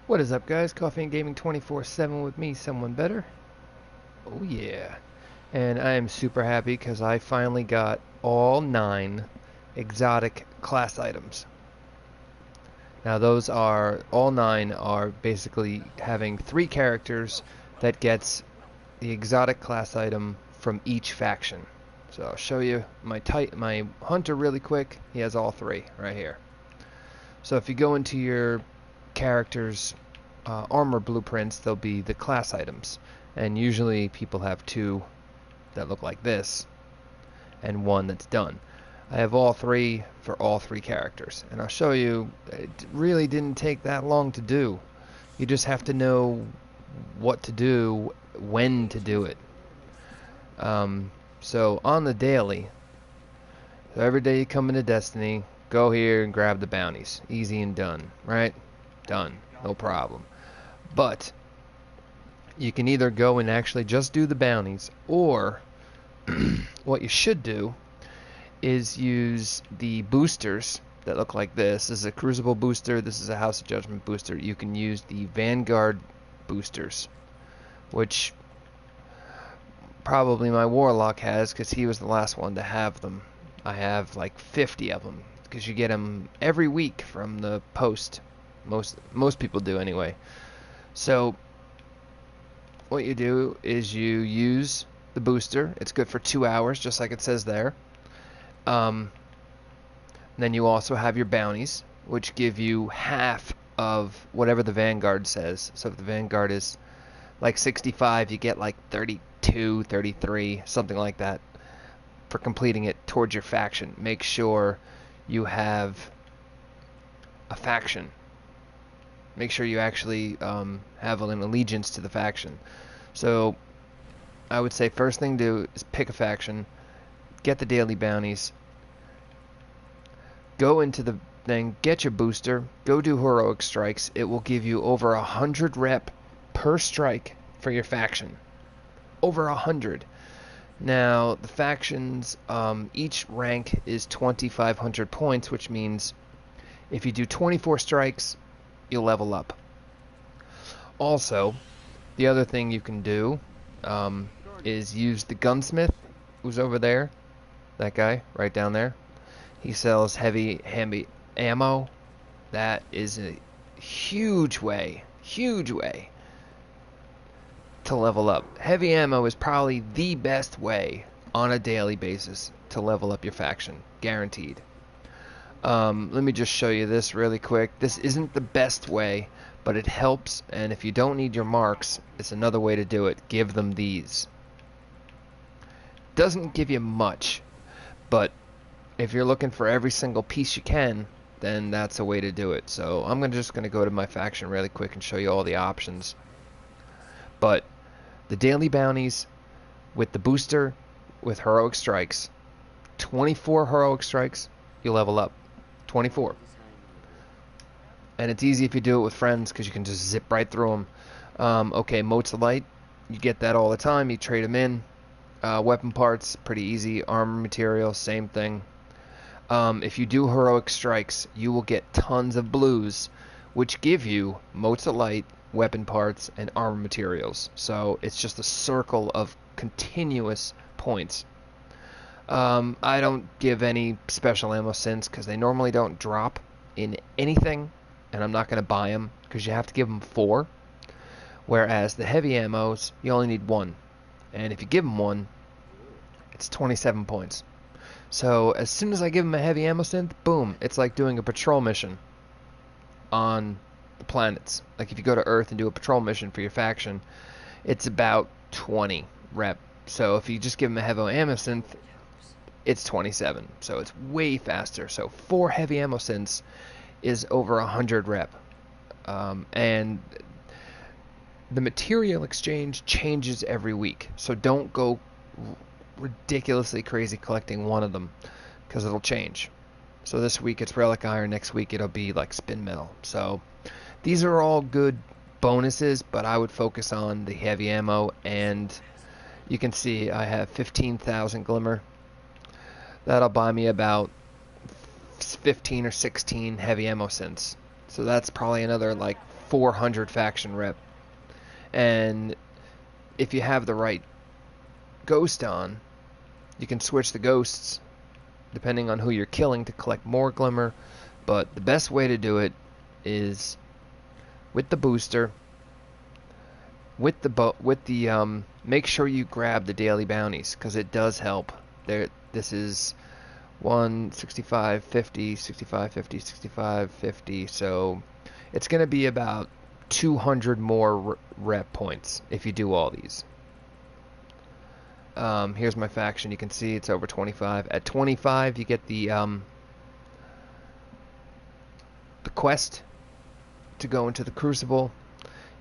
What is up, guys? Coffee and Gaming 24/7 with me, someone better. Oh yeah. And I am super happy because I finally got all 9 exotic class items. Now those are, all 9 are basically having 3 characters that gets the exotic class item from each faction. So I'll show you my hunter really quick. He has all 3 right here. So if you go into your character's armor blueprints, they'll be the class items, and usually people have 2 that look like this and 1 that's done. I have all 3 for all 3 characters, and I'll show you. It really didn't take that long to do. You just have to know what to do, when to do it. So on the daily, so every day you come into Destiny, go here and grab the bounties. Easy and done, right? Done, no problem. But you can either go and actually just do the bounties, or what you should do is use the boosters that look like this. This is a Crucible booster, this is a House of Judgment booster. You can use the Vanguard boosters, which probably my Warlock has because he was the last one to have them. I have like 50 of them because you get them every week from the post. Most people do anyway. So what you do is you use the booster. It's good for 2 hours, just like it says there. Then you also have your bounties, which give you half of whatever the Vanguard says. So if the Vanguard is like 65, you get like 32, 33, something like that for completing it towards your faction. Make sure you have a faction. Make sure you actually have an allegiance to the faction. So I would say first thing to do is pick a faction, get the daily bounties, go into the thing, get your booster, go do heroic strikes. It will give you over 100 rep per strike for your faction. Over 100. Now the factions, each rank is 2,500 points, which means if you do 24 strikes, you'll level up. Also, the other thing you can do is use the gunsmith who's over there. That guy right down there. He sells heavy ammo. That is a huge way to level up. Heavy ammo is probably the best way on a daily basis to level up your faction. Guaranteed. Let me just show you this really quick. This isn't the best way, but it helps, and if you don't need your marks, it's another way to do it. Give them these. Doesn't give you much, but if you're looking for every single piece you can, then that's a way to do it. So I'm just going to go to my faction really quick and show you all the options. But the daily bounties with the booster with heroic strikes, 24 heroic strikes, you level up. 24. And it's easy if you do it with friends because you can just zip right through them. Okay, Motes of Light, you get that all the time. You trade them in. Weapon parts, pretty easy. Armor material, same thing. If you do heroic strikes, you will get tons of blues, which give you Motes of Light, weapon parts, and armor materials. So it's just a circle of continuous points. I don't give any special ammo synths because they normally don't drop in anything, and I'm not going to buy them because you have to give them 4. Whereas the heavy ammos, you only need 1. And if you give them 1, it's 27 points. So as soon as I give them a heavy ammo synth, boom, it's like doing a patrol mission on the planets. Like if you go to Earth and do a patrol mission for your faction, it's about 20 rep. So if you just give them a heavy ammo synth, it's 27. So it's way faster. So 4 heavy ammo synths is over 100 rep. And the material exchange changes every week. So don't go ridiculously crazy collecting one of them because it'll change. So this week it's relic iron, next week it'll be like spin metal. So these are all good bonuses, but I would focus on the heavy ammo. And you can see I have 15,000 glimmer. That'll buy me about 15 or 16 heavy ammo synths. So that's probably another like 400 faction rep. And if you have the right ghost on, you can switch the ghosts depending on who you're killing to collect more glimmer. But the best way to do it is with the booster, with the make sure you grab the daily bounties, because it does help. This is 165, 50, 65, 50, 65, 50. So it's going to be about 200 more rep points if you do all these. Here's my faction. You can see it's over 25. At 25, you get the quest to go into the Crucible.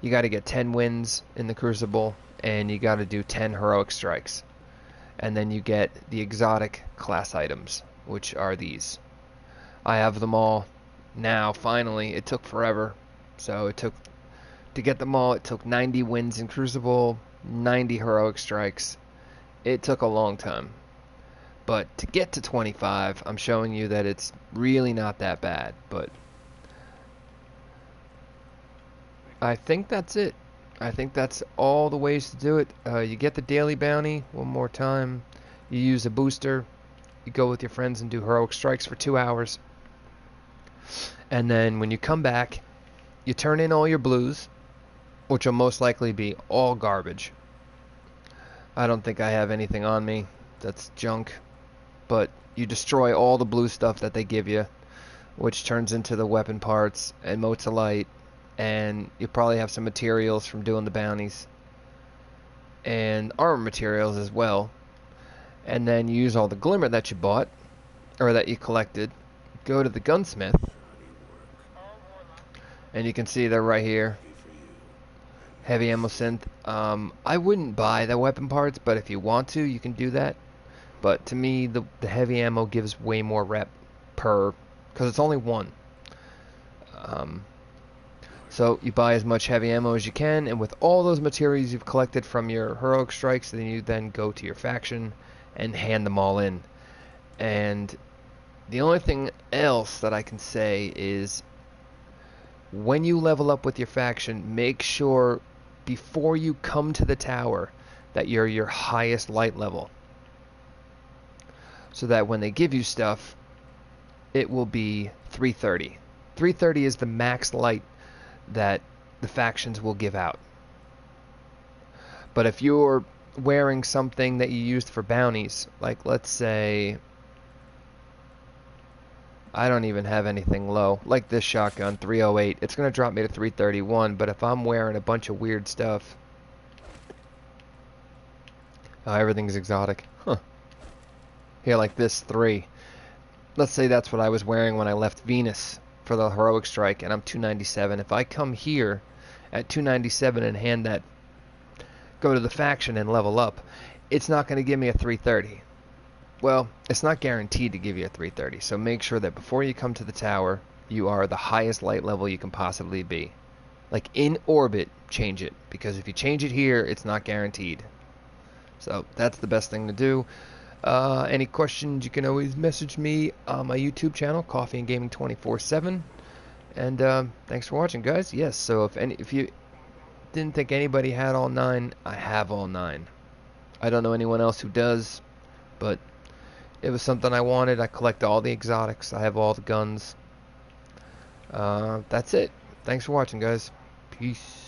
You got to get 10 wins in the Crucible, and you got to do 10 heroic strikes. And then you get the exotic class items, which are these. I have them all now, finally. It took forever. So to get them all, it took 90 wins in Crucible, 90 heroic strikes. It took a long time. But to get to 25, I'm showing you that it's really not that bad. But I think that's it. I think that's all the ways to do it. You get the daily bounty one more time. You use a booster. You go with your friends and do heroic strikes for 2 hours. And then when you come back, you turn in all your blues, which will most likely be all garbage. I don't think I have anything on me that's junk. But you destroy all the blue stuff that they give you, which turns into the weapon parts and motes of light. And you probably have some materials from doing the bounties. And armor materials as well. And then you use all the glimmer that you bought, or that you collected. Go to the gunsmith. And you can see they're right here. Heavy ammo synth. I wouldn't buy the weapon parts, but if you want to, you can do that. But to me, the heavy ammo gives way more rep per, because it's only one. So you buy as much heavy ammo as you can, and with all those materials you've collected from your heroic strikes, then you then go to your faction and hand them all in. And the only thing else that I can say is, when you level up with your faction, make sure before you come to the tower that you're your highest light level, so that when they give you stuff, it will be 330. 330 is the max light that the factions will give out. But if you're wearing something that you used for bounties, like let's say, I don't even have anything low, like this shotgun, 308, it's going to drop me to 331, but if I'm wearing a bunch of weird stuff, everything's exotic, here like this 3, let's say that's what I was wearing when I left Venus for the heroic strike, and I'm 297. If I come here at 297 and go to the faction and level up, it's not going to give me a 330. Well, it's not guaranteed to give you a 330, so make sure that before you come to the tower, you are the highest light level you can possibly be. Like in orbit, change it, because if you change it here, it's not guaranteed. So that's the best thing to do. Any questions, you can always message me on my YouTube channel, Coffee and Gaming 24/7. And thanks for watching, guys. Yes, so if you didn't think anybody had all 9, I have all 9. I don't know anyone else who does, but it was something I wanted. I collect all the exotics. I have all the guns. That's it. Thanks for watching, guys. Peace.